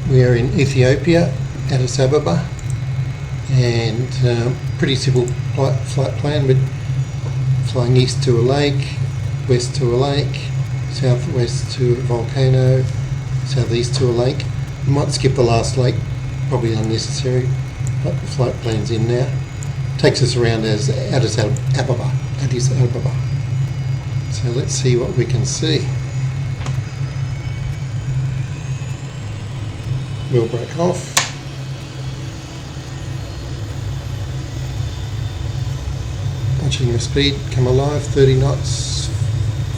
We are in Ethiopia, Addis Ababa, and pretty simple flight plan. We're flying east to a lake, west to a lake, southwest to a volcano, southeast to a lake. We might skip the last lake, probably unnecessary, but the flight plan's in now. Takes us around as Addis Ababa. So let's see what we can see. Wheel brake off. Watching the speed come alive, 30 knots,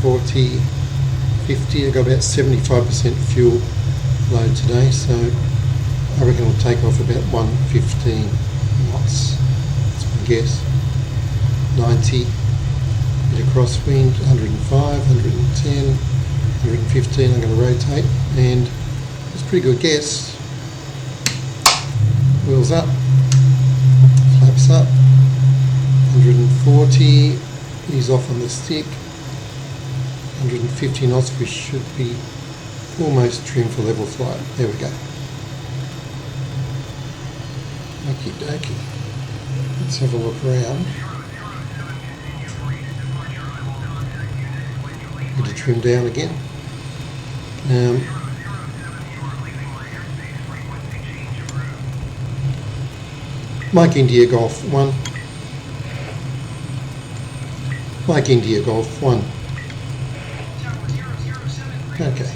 40, 50. I got about 75% fuel load today, so I reckon we'll take off about 115 knots. That's my guess. 90, bit of crosswind, 105, 110, 115. I'm going to rotate, and it's a pretty good guess. Wheels up, flaps up, 140, ease off on the stick, 150 knots. We should be almost trim for level flight. There we go. Okie dokie. Let's have a look around. Need to trim down again. Mike India Golf 1. Mike India Golf 1. Okay.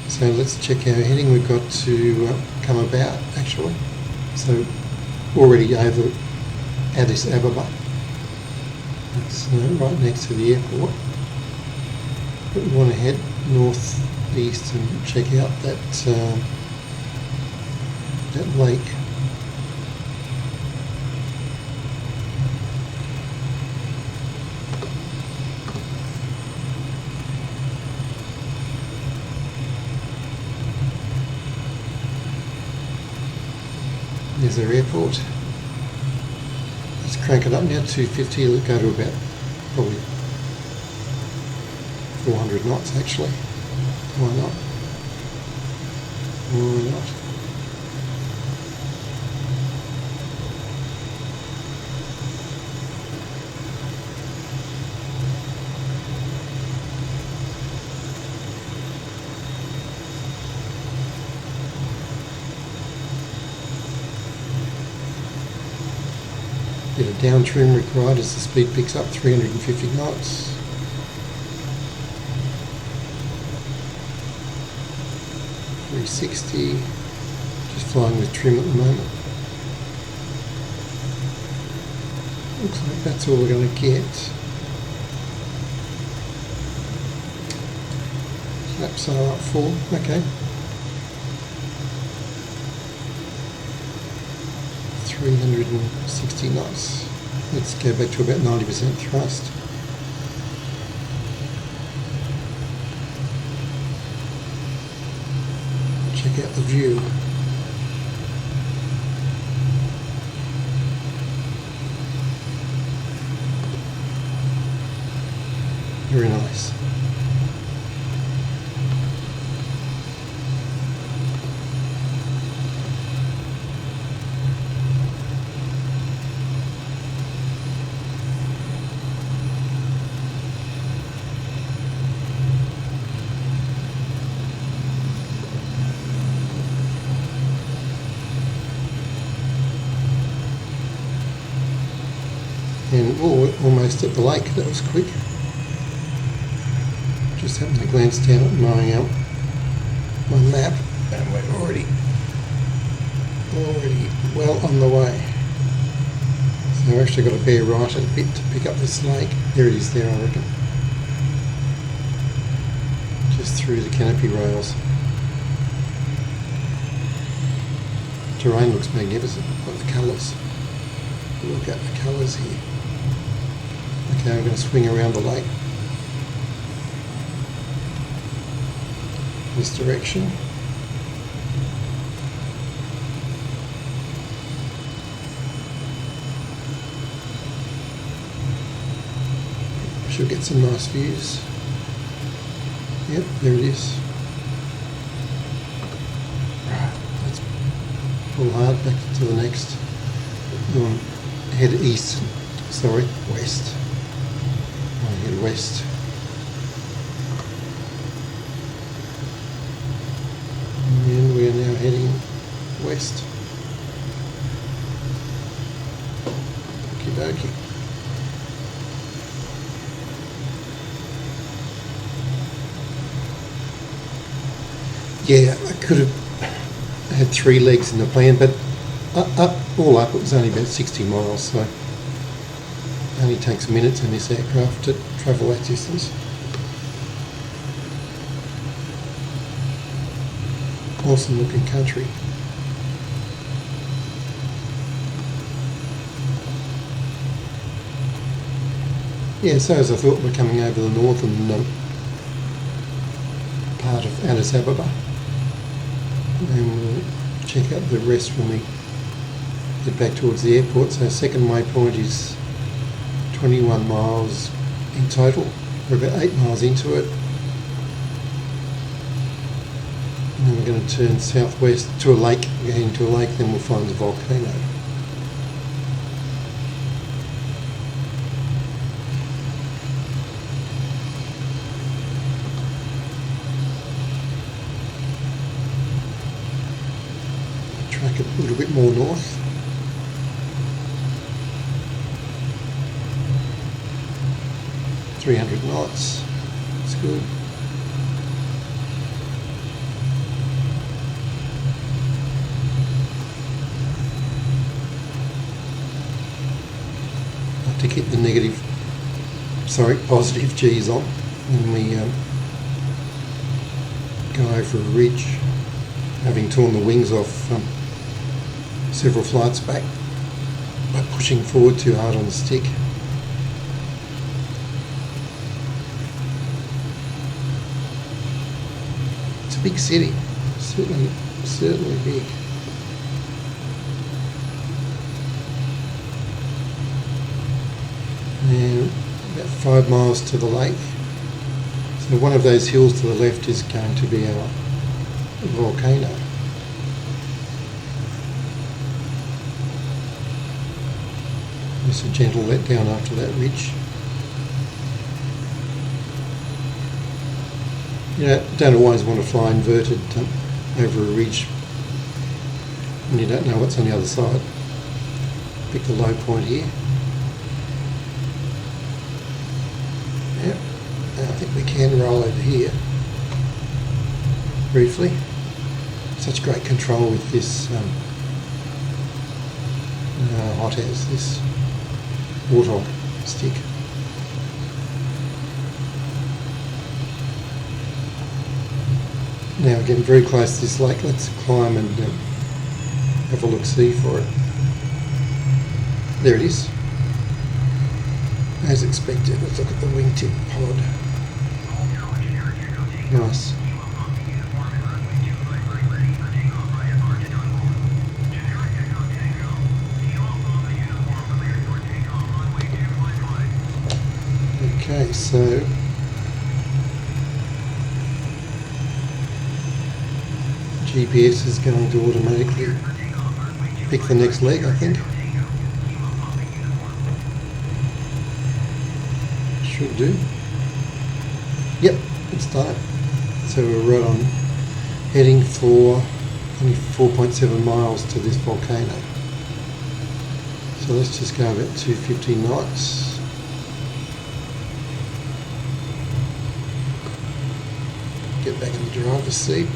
So let's check our heading. We've got to come about actually. So already over Addis Ababa. It's right next to the airport. But we want to head northeast and check out that lake. There's our airport. Let's crank it up now, 250, let's go to about probably 400 knots actually. Why not? Why not? Bit of down trim required as the speed picks up, 350 knots. .360, just flying with trim at the moment. Looks like that's all we're going to get. Flaps are up full, okay. 360 knots. Let's go back to about 90% thrust. Check out the view. Very nice. And almost at the lake. That was quick. Just happened to glance down at my map, and we're already well on the way. So I've actually got to bear right a bit to pick up this lake. There it is there, I reckon. Just through the canopy rails. Terrain looks magnificent. Look at the colours. Look at the colours here. Okay, I'm going to swing around the lake. This direction. Should get some nice views. Yep, there it is. pull hard back to the next. Head east, sorry, west. Head west. And we are now heading west. Okie dokie. Yeah, I could have had 3 legs in the plan, but all up it was only about 60 miles, so it only takes minutes in this aircraft to travel that distance. Awesome looking country. Yeah, so as I thought, we're coming over the northern part of Addis Ababa, and we'll check out the rest when we head back towards the airport. So second waypoint is 21 miles in total. We're about 8 miles into it. And then we're going to turn southwest to a lake. We're heading to a lake, then we'll find the volcano. Track a little bit more north. .300 knots. It's good. To keep the positive G's on when we go over a ridge, having torn the wings off several flights back by pushing forward too hard on the stick. It's a big city, certainly big. And about 5 miles to the lake. So one of those hills to the left is going to be our volcano. Just a gentle let down after that ridge. You don't always want to fly inverted over a ridge when you don't know what's on the other side. Pick the low point here. Yep, and I think we can roll over here briefly. Such great control with this hot as this warthog stick. Now we're getting very close to this lake. Let's climb and have a look-see for it. There it is. As expected. Let's look at the wingtip pod. Nice. Okay, so GPS is going to automatically pick the next leg, I think. Should do. Yep, it's done it. So we're right on, heading for only 4.7 miles to this volcano. So let's just go about 250 knots. Get back in the driver's seat.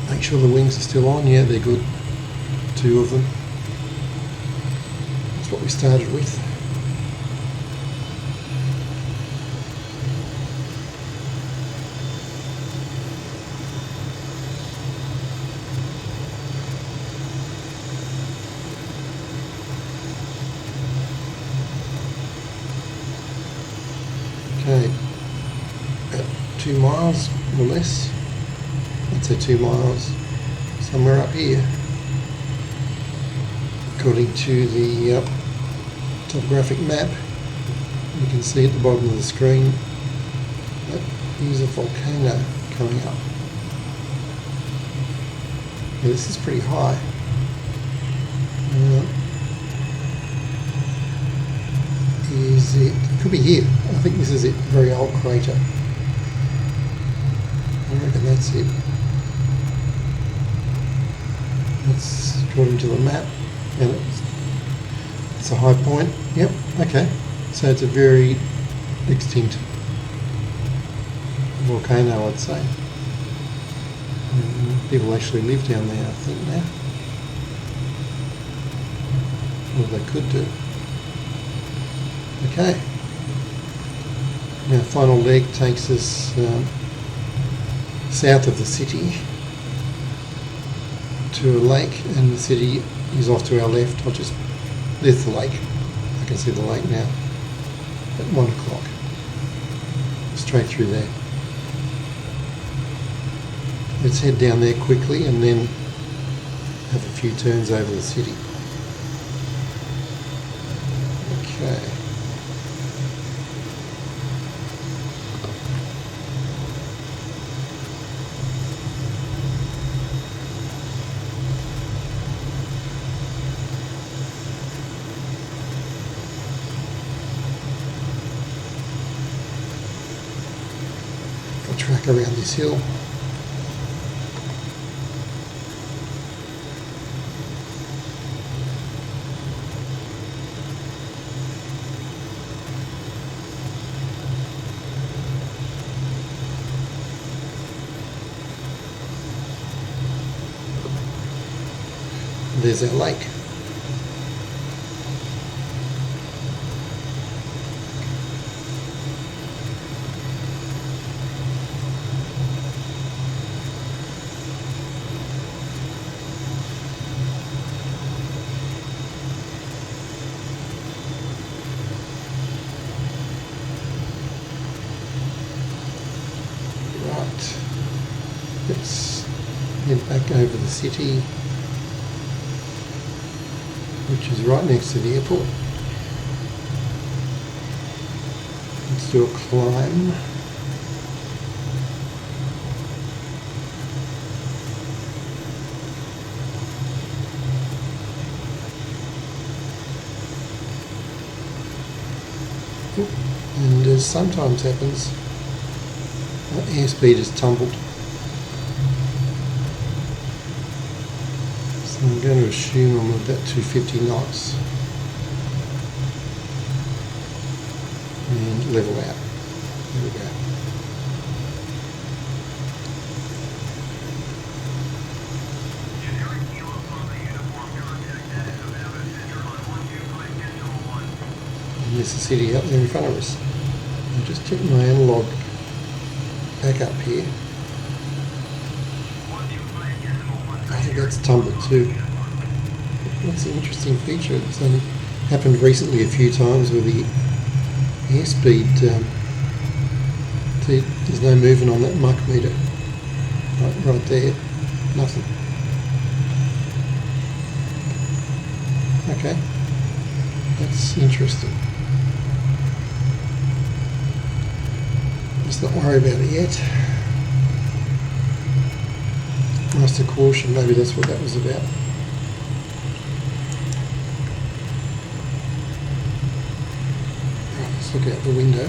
Make sure the wings are still on. Yeah, they're good. 2 of them. That's what we started with. Okay, about 2 miles or less. I'd say 2 miles, somewhere up here. According to the topographic map, you can see at the bottom of the screen that here's a volcano coming up. Yeah, this is pretty high. Is it? Could be here. I think this is it. Very old crater. I reckon that's it. That's according to the map, and it's a high point. Yep. Okay. So it's a very extinct volcano, I'd say. People actually live down there, I think, now. Or they could do. Okay. Now, the final leg takes us south of the city to a lake, and the city is off to our left. There's the lake. I can see the lake now at 1 o'clock. Straight through there. Let's head down there quickly and then have a few turns over the city. Okay. Got track around this hill. There's our lake. Right. Let's head back over the city, which is right next to the airport. Let's do a climb. And as sometimes happens, our airspeed has tumbled. So I'm going to assume I'm about 250 knots and level out. There we go. And there's the city up there in front of us. I'll just check my analogue back up here. I think that's tumbled too. That's an interesting feature. It's only happened recently a few times with the airspeed. There's no movement on that mach meter. Right there, nothing. Okay, that's interesting. Let's not worry about it yet. Master caution, maybe that's what that was about. Right, let's look out the window.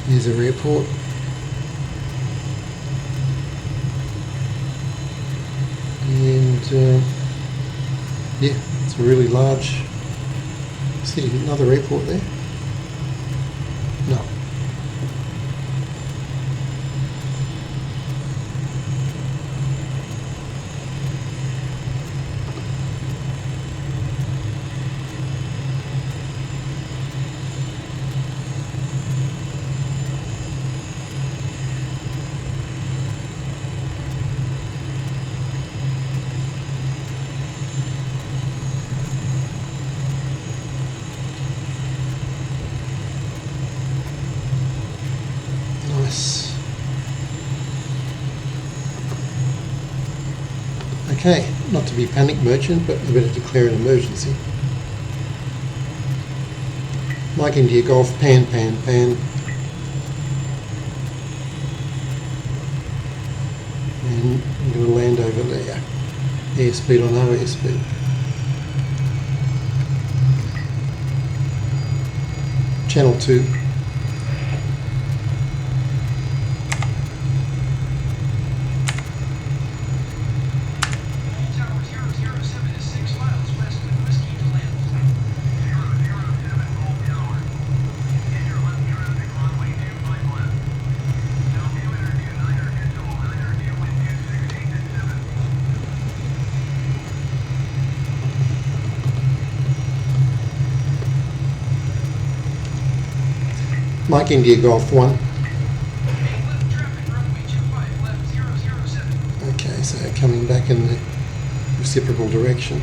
There's our airport. And yeah, it's a really large city. Another airport there? No. Okay, not to be panic merchant, but we better declare an emergency. Mike India Golf, pan, pan, pan. airspeed or no airspeed. Channel 2. Mike India Golf 1. Okay, so coming back in the reciprocal direction.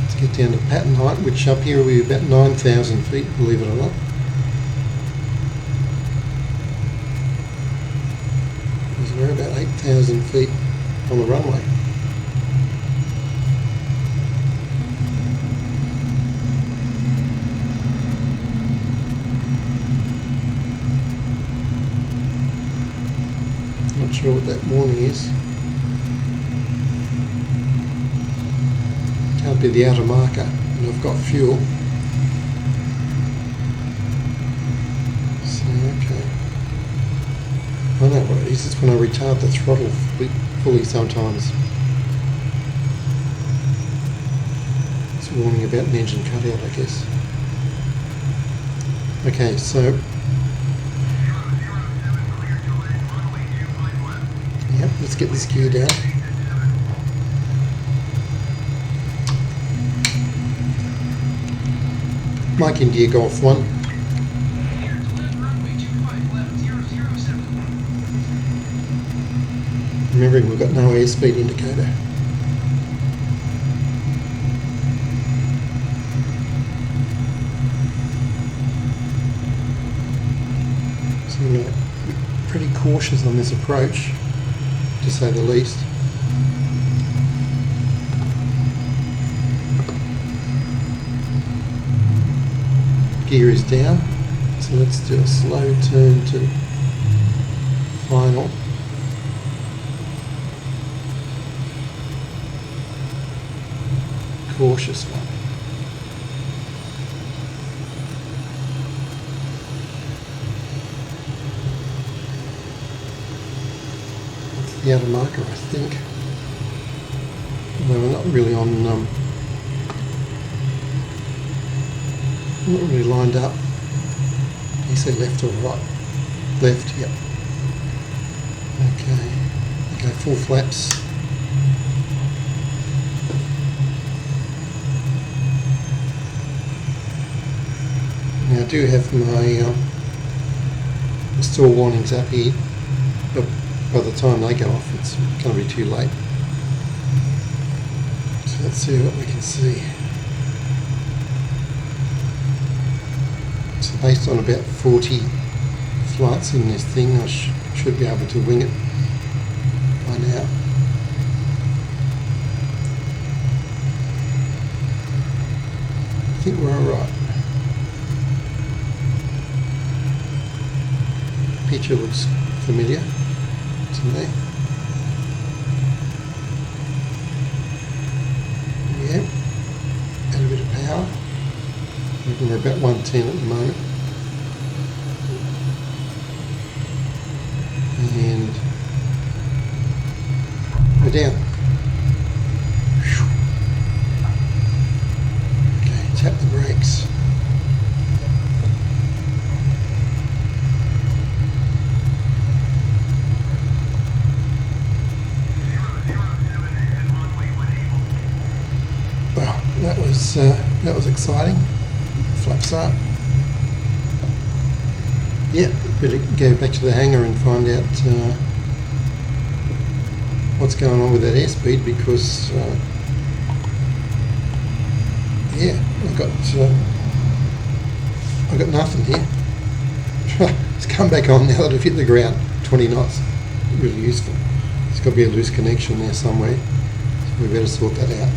Let's get down to pattern height, which up here will be about 9,000 feet, believe it or not. Because we're about 8,000 feet on the runway. Not sure what that warning is. Can't be the outer marker, and I've got fuel. So, okay. I know what it is. It's when I retard the throttle fully sometimes. It's a warning about an engine cutout, I guess. Okay, so yep, let's get this gear down. Mike India Golf 1. Remembering we've got no airspeed indicator. So I'm going to be pretty cautious on this approach, to say the least. Gear is down, so let's do a slow turn to final. Cautious one. That's the outer marker, I think. Although we're not really on, not really lined up. You say left or right? Left, yep. Okay, full flaps. Now I do have my stall warnings up here, but by the time they go off it's going to be too late. So let's see what we can see. So based on about 40 flights in this thing, I should be able to wing it by now. I think we're alright. Picture looks familiar to me. Yeah, add a bit of power. We're about 110 at the moment. And we're down. Okay, tap the brakes. That was exciting. Flaps up. Yeah, better go back to the hangar and find out what's going on with that airspeed, because yeah, I've got nothing here. It's come back on now that I've hit the ground. 20 knots, really useful. There's got to be a loose connection there somewhere, so we better sort that out.